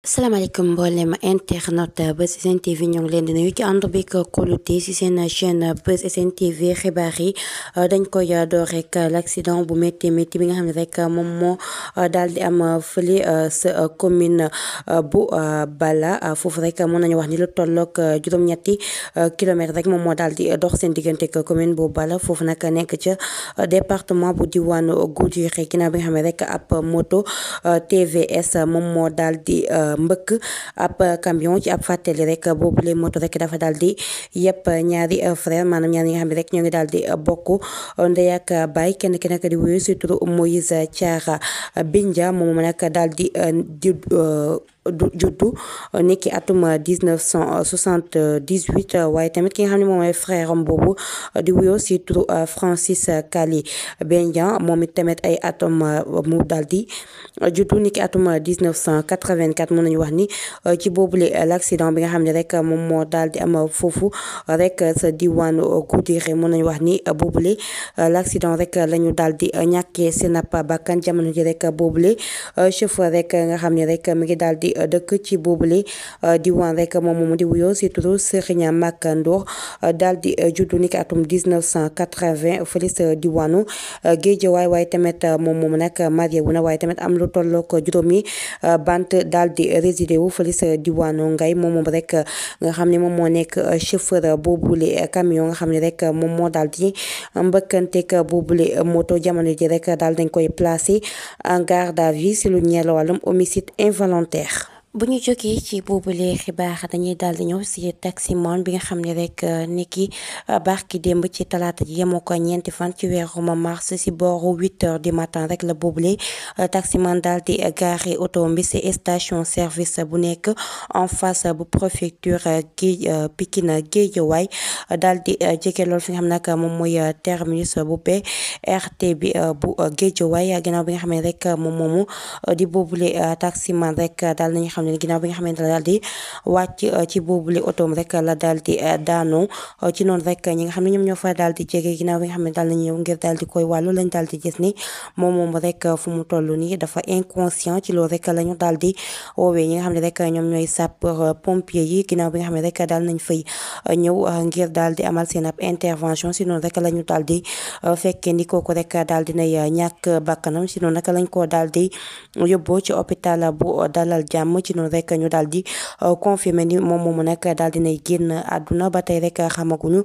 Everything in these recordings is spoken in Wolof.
salaamaaleykum mboolem internet Buzz SN TV ñoo ngi leen di nuyu ci ànd bi ak kóolute ci seen chaîne Buzz SN TV xibaar yi dañ koy door rek l'accident bu métti bi nga xam ne rek moom moo daal di am fële sa commune bu Bala foofu rek mën nañu wax ni lu tolloog juróom-ñetti kilomètre rek moom moo daal di dox seen diggante ak commune bu Bala foofu nag nekk ca département bu diwaanu Goudiri ginnaaw bi nga xam ne rek ab moto TVS moom moo daal di mbëkk ab camion ci ab fàttali rek boobule moto rek dafa daal di yëpp ñaari frère maanaam ñaar ñi nga xam ne rek ñoo ngi daal di bokk ndey ak baay kenn ki nag di wuyu si turu Moïse Thiara Bindia moom nag daal di juddu niki atum 1978 waaye tamit ki nga xam ne moom mooy frère am boobu di wuyoo si turu Francis Kali Bindia moom it tamit ay atom mu daal di juddu niki atum 1984 mën nañu wax ni ci boobule l'accident bi nga xam ne rek moom moo daal di am foofu rek sa diwaanu Goudiri mën nañu wax ni boobule l'accident rek la ñu daal di ñàkkee seen ab bakkan jamono ji rek boobule chauffeur rek nga xam ne rek mi ngi daal di dëkk ci boobule diwaan rek moom di wuyoo si turu Serigne Maka Ndour daal di juddu niki atum 1980 fële sa diwaanu Guédiawaye waaye tamit moom nag marié wu na waaye tamit am lu tollook juróomi bant daal di résidé wu fële sa diwaanu Ngay moom rek nga xam ne moom moo nekk chauffeur boobule camion nga xam ne rek moom moo daal di mbëkkanteeg boobule moto jamono ji rek daal dañ koy placé en garde à vue si lu ñeel wàllum homicide involontaire. bu ñu jógee ci boobule xibaar dañuy daal di ñëw si taximan bi nga xam ne rek niki barki démb ci talaata ji yemoo ko ñeenti fan ci weeru mars si booru 8h du matin rek la boobule taximan daal di gaare oto bi si station service bu nekk en face bu préfecture Pikine Guédiawaye daal di jege lool fi nga xam nag moom mooy terminus bu BRT bi bu Guédiawaye ginnaaw bi nga xam ne rek moom moomu di boobule taximan rek daal nañu xam ne ginnaaw bi nga xamante ne daal di wàcc ci boobule otoom rek la daal di daanoo ci noonu rek ñi nga xam ne ñoom ñoo fa daal di jege ginnaaw bi nga xam ne daal nañu ñëw ngir daal di koy wàllu lañ daal di gis ni moom rek fu mu toll nii dafa inconscient ci loolu rek la ñu daal di woowee ñi nga xam ne rek ñoom ñooy sapeur pompier yi ginnaaw bi nga xam ne rek daal nañ fay ñëw ngir daal di amal seen ab intervention si noonu rek la ñu daal di fekkee ni kooku rek daal dinay ñàkk bakkanam si noonu rek lañ ko daal di yóbboo ci hôpital bu Dalal Jàmm ci noonu rek ñu daal di confirmer ni moom moomu nag daal dinay génn àdduna ba tey rek xamaguñu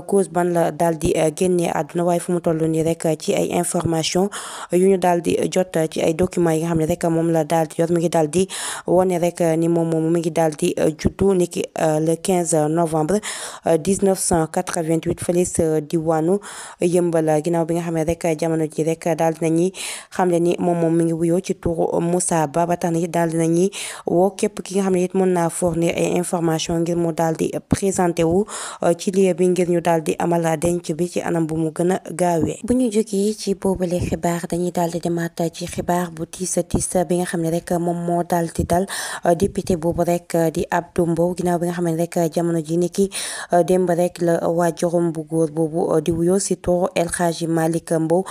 cause ban la daal di génnee àdduna waaye fu mu toll nii rek ci ay information yu ñu daal di jot ci ay documents yi nga xam ne rek moom la daal di yor mi ngi daal di wone rek ni moom moomu mi ngi daal di juddu niki le 15 novembre 1988 fële sa diwaanu Yëmbal ginnaaw bi nga xam ne rek jamono ji rek daal dinañuy xam le ni moom mi ngi wuyoo ci turu Moussa Ba ba tax na daal dinañuy woo képp ki nga xam ne it mën naa fournir ay information ngir mu daal di présenté wu ci lieu bi ngir ñu daal di amal denc bi ci anam bu mu gën a gaawee. bu ñu jógee ci boobule xibaar dañuy daal di demaat ci xibaar bu tiis bi nga xam ne rek moom moo daal di dal député boobu rek di Abdou Mbow ginnaaw bi nga xam ne rek jamono ji niki démb rek la waajuram bu góor boobu di wuyoo si turu El Hadji Malick Mbow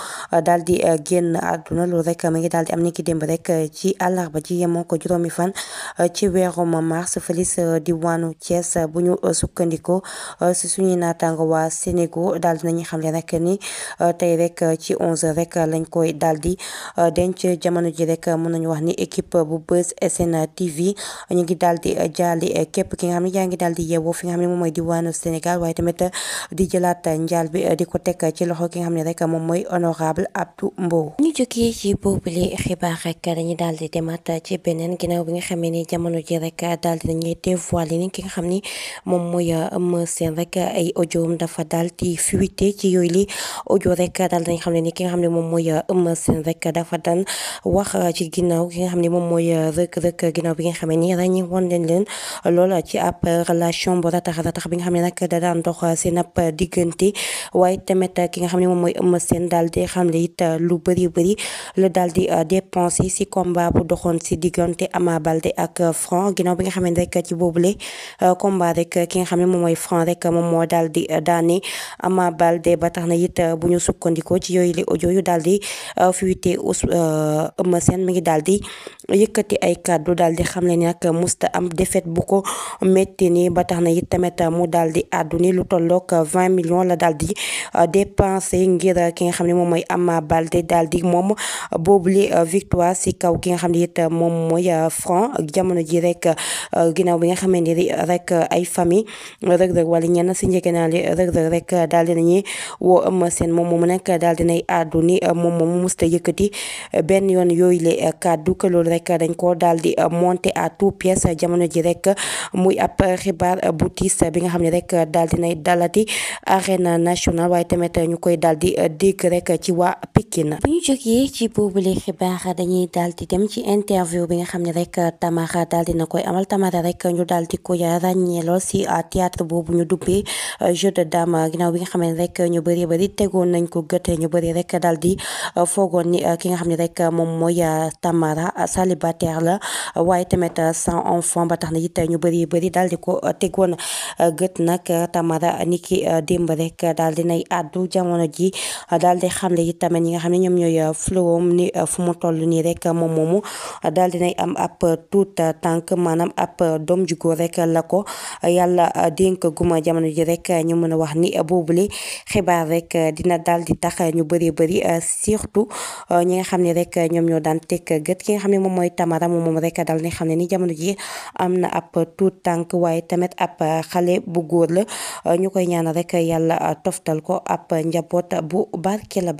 daal di génn àdduna loolu rek mi ngi daal di am niki démb rek ci àllarba ji yemoo ko juróomi fan ci weeru mars fële sa diwaanu Thiès bu ñu sukkandikoo si suñuy naataango waa Sénégal daal dinañu xam ne rek ni tey rek ci 11h rek lañ koy daal di denc jamono ji rek mën nañu wax ni équipe bu Buzz SN TV ñu ngi daal di jaali képp ki nga xam ne yaa ngi daal di yeewoo fi nga xam ne moom mooy diwaanu Sénégal waaye tamit di jëlaat njaal bi di ko teg ci loxo ki nga xam ne rek moom mooy honorable Abdou Mbow. ñu jógee ci boobule xibaar rek dañuy daal di demaat ci beneen ginnaaw bi nga xamee ni jamono ji rek daal di nañuy dévoilé ni ki nga xam ni moom mooy Eumeu Sène rek ay audio dafa daal di fuité ci yooyu li audio rek daal dañ xam ne ni ki nga xam ne moom mooy Eumeu Sène rek dafa daan wax ci ginnaaw ki nga xam ne moom mooy Reug ginnaaw bi nga xamee ni ràññi woon leen lool ci ab relation bu ratax bi nga xam ne nag da daan dox seen ab diggante waaye tamit ki nga xam ne moom mooy Eumeu Sène daal di xam ne it lu bëri la daal di dépensé si combat bu doxoon si diggante Ama Baldé Baldé ak Franc ginnaaw bi nga xam ne rek ci boobule combat rek ki nga xam ne moom mooy Franc rek moom moo daal di daane Ama Baldé ba tax na it bu ñu sukkandikoo ci yooyu li audio yu daal di fuité Eumeu Sène mi ngi daal di yëkkati ay kàddu daal di xam ne ni nag musta am défaite bu ko métti ni ba tax na it tamit mu daal di àddu ni lu tollook 20 millions la daal di dépensé ngir ki nga xam ne moom mooy Ama Baldé daal di moom boobule victoire si kaw ki nga xam ne it moom mooy Franc jamono ji rek ginnaaw bi nga xam ne rek ay famille Reug Reug wala ñenn si njëgënaale Reug Reug rek daal di nañuy woo Eumeu Sène moom moomu nag daal di nay àddu ni moom moomu musta yëkkati benn yoon yooyu le kàddu que loolu rek dañ ko daal di monter à tout pièce jamono ji rek muy ab xibaar bu tiis bi nga xam ne rek daal di nay dalati arène nationale waaye tamit ñu koy daal di dégg rek ci waa Pikine. bu ñu jógee ci boobule xibaar dañuy daal di dem ci interview bi nga xam ne rek Tamara daal di na koy amal Tamara rek ñu daal di koy ràññeeloo si théâtre boobu ñu dubbee jeu de dame ginnaaw bi nga xam ne rek ñu bëri tegoon nañ ko gëte ñu bëri rek daal di foogoon ni ki nga xam ne rek moom mooy Tamara célibataire la waaye tamit sans enfant ba tax na it ñu bëri daal di ko tegoon gët nag Tamara ni ki démb rek daal di nay àddu jamono ji daal di xamle it tamit ñi nga xam ne ñoom ñooy flowam ni fu mu toll nii rek moom moomu daal di nay am ab tout tànk maanaam ab doom ju góor rek la ko yàlla dénk guma jamono ji rek ñu mën a wax ni boobule xibaar rek dina daal di tax ñu bëri surtout ñi nga xam ne rek ñoom ñoo daan teg gët ki nga xam ne moom mooy Tamara moom rek daal di xam ne ni jamono ji am na ab tout tànk waaye tamit ab xale bu góor la ñu koy ñaanal rek yàlla toftal ko ab njaboot bu barkeel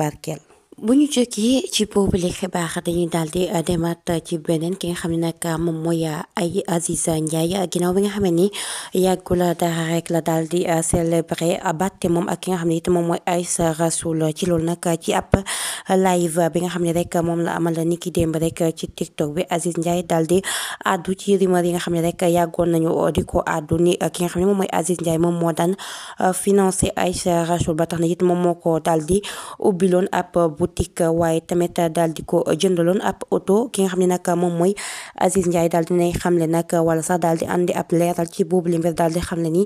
bu ñu jógee ci boobule xibaar dañuy daal di demaat ci beneen ki nga xam ne nag moom mooy ay Aziz Ndiaye ginnaaw bi nga xam ne ni yàggul dara rek la daal di célébrer batte moom ak ki nga xam ne it moom mooy Aïssa Rasoul ci loolu nag ci ab live bi nga xam ne rek moom la amal ni ki démb rek ci TikTok bi Aziz Ndiaye daal di addu ci rumeur yi nga xam ne rek yàggoon nañu di ko addu ni ki nga xam ne moom mooy Aziz Ndiaye moom moo daan financé Aïssa Rasoul ba tax na it moom moo ko daal di ubbiloon ab boutique waaye tamit daal di ko jëndaloon ab oto ki nga xam ne nag moom mooy Aziz Ndiaye daal dinay xamle nag wala sax daal di andi ab leeral ci boobu li mbir daal di xamle ni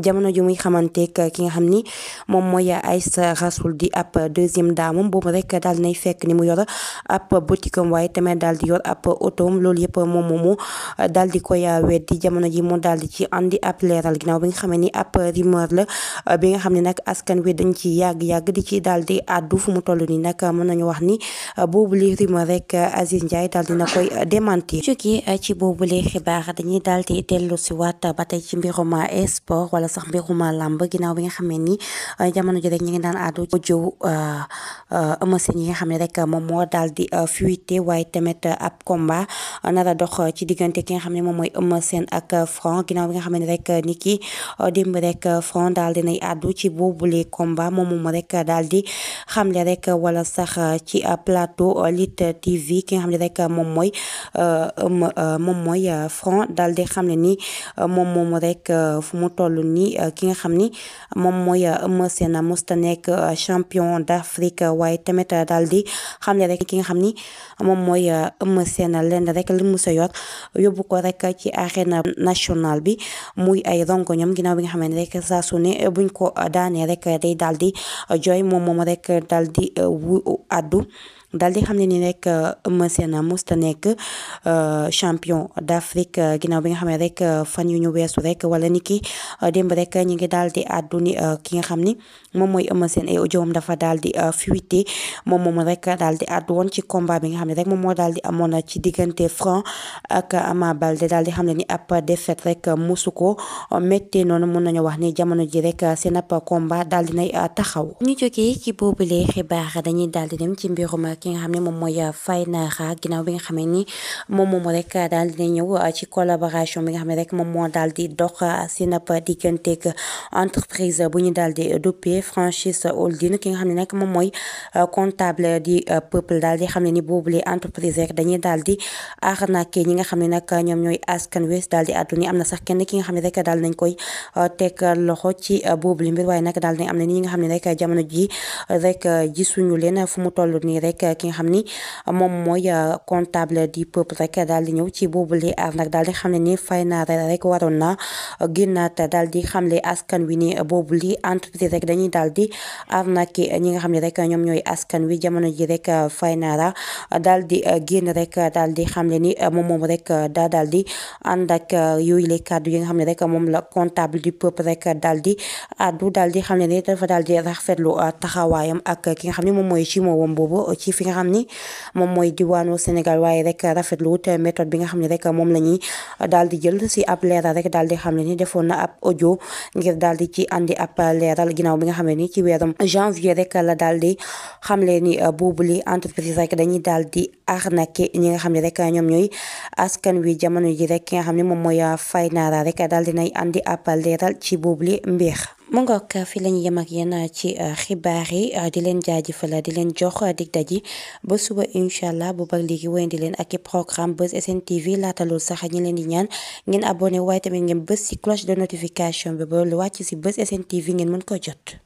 jamono ji muy xamanteeg ki nga xam ni moom mooy Aïssa Rasoul di ab deuxième dame boobu rek daal dinay fekk ni mu yor ab boutique am waaye tamit daal di yor ab otoom loolu yëpp moom moomu daal di koy weddi jamono ji mu daal di ci andi ab leeral ginnaaw bi nga xam ni ab rumeur la bi nga xam ne nag askan wi dañ ci yàgg di ci daal di addu fu mu toll nii nag mën nañu wax ni boobule rumeur rek Aziz Ndiaye daal dina koy démentir. jógee ci boobule xibaar dañuy daal di dellu si waat ba tey ci mbirum sport wala sax mbirum lamb ginnaaw bi nga xam ne ni jamono ji rek ñu ngi daan addu audio Eumeu Sène yi nga xam ne rek moom moo daal di fuité waaye tamit ab combat nar a dox ci diggante ki nga xam ne moom mooy Eumeu Sène ak Franc ginnaaw bi nga xam ne rek ni ki démb rek Franc daal dinay addu ci boobule combat moom rek daal di xamle rek wala sax ci plateau Lutte TV ki nga xam ne rek moom mooy Franc daal di xam ne ni moom rek fu mu toll nii ki nga xam ni moom mooy Eumeu Sène musta nekk champion d'Afrique waaye tamit daal di xam ne rek ki nga xam ni moom mooy Eumeu Sène lenn rek li mu sa yor yóbbu ko rek ci arène nationale bi muy ay rongoñam ginnaaw bi nga xam ne rek saa su ne buñ ko daanee rek day daal di jooy moom rek daal di addu daal di xam ne ni rek Eumeu Sène musta nekk champion d'Afrique ginnaaw bi nga xam ne rek fan yu ñu weesu rek wala ni ki démb rek ñi ngi daal di àddu ni ki nga xam ni moom mooy Eumeu Sène ay audio dafa daal di fuité moom rek daal di àddu woon ci combat bi nga xam ne rek moom moo daal di amoon ci diggante Franc ak Ama Baldé daal di xam ne ni ab défaite rek musu ko méttee noonu mën nañu wax ni jamono ji rek seen ab combat daal di nay taxaw. ñu jógee ci boobule xibaar dañuy daal di dem ci mbirum ki nga xam ne moom mooy Faynara ginnaaw bi nga xam ne ni moom rek daal di ñëw ci collaboration bi nga xam ne rek moom moo daal di dox seen ab digganteeg entreprise bu ñu daal di duppee franchise holding ki nga xam ne nag moom mooy comptable di peuple daal di xam ne ni boobule entreprise rek dañuy daal di arnaqué ñi nga xam ne nag ñoom ñooy askan wi daal di àddu ni am na sax kenn ki nga xam ne rek daal nañ koy teg loxo ci boobule mbir waaye nag daal di am na ñi nga xam ne rek jamono ji rek gisuñu leen fu mu toll nii rek ki nga xam ni moom mooy comptable du peuple rek daal di ñëw ci boobule arnaque daal di xam ne ni Faynara rek waroon na génnaat daal di xamle askan wi ni boobule entreprise rek dañuy daal di arnaqué ñi nga xam ne rek ñoom ñooy askan wi jamono ji rek Faynara daal di génn rek daal di xamle ni moom rek daal di ànd ak yooyu les kàddu yi nga xam ne rek moom la comptable du peuple rek daal di addu daal di xam ne ni dafa daal di rafetlu taxawaayam ak ki nga xam ne moom mooy ci moom boobu ci fi nga xam ni moom mooy diwaanu Sénégal waaye rek rafetlu wut méthode bi nga xam ne rek moom la ñuy daal di jël si ab leeral rek daal di xam ne ni defoon na ab audio ngir daal di ci andi ab leeral ginnaaw bi nga xam ne ni ci weerum janvier rek la daal di xamle ni boobule entreprise rek dañuy daal di arnaqué ñi nga xam ne rek ñoom ñooy askan wi jamono ji rek ki nga xam ne moom mooy Faynara rek daal di nay andi ab leeral ci boobule mbir. mu ngoog fi la ñu yem ak yéen ci xibaar yi di leen jaajëfal di leen jox dig daji ba suba incha allah bu baax léegi wéyandi leen ak i programme Buzz SN TV laata loolu sax ñi leen di ñaan ngeen abonné waaye tamit ngeen bës ci cloche de notification bi ba lu wàcc ci Buzz SN TV ngeen mën ko jot.